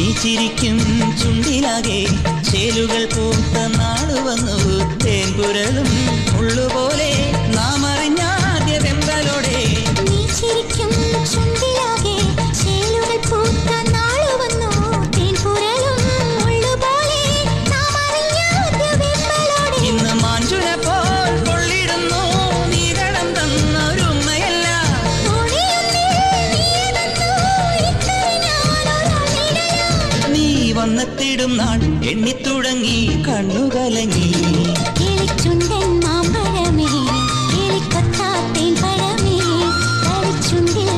നീ ചിരിക്കും ചുണ്ടിലാകെ ചേലുകൾ പൂത്ത നാളു വന്നു തേൻപുരളും ഉള്ളുപോലെ നാം അറിഞ്ഞാദ്യ വെമ്പലോടെ നീ ചിരിക്കും ചുണ്ടിലാകെ ചേലുകൾ പൂത്ത നാളു വന്നു തേൻപുരളും ഉള്ളുപോലെ നാം അറിഞ്ഞാദ്യ വെമ്പലോടെ ഇന്ന് മാഞ്ചുന പോൽ കൊള്ളിടുന്നു നീ കടം തന്നൊരുമ്മയല്ല നീ വന്നെത്തിടും നാൾ എണ്ണിത്തുടങ്ങി കണ്ണുകലങ്ങി കിളിച്ചുണ്ടൻ മാമ്പഴമേ കിളിക്കൊത്താത്തേൻ പഴമേ കളിച്ചുണ്ടിൽ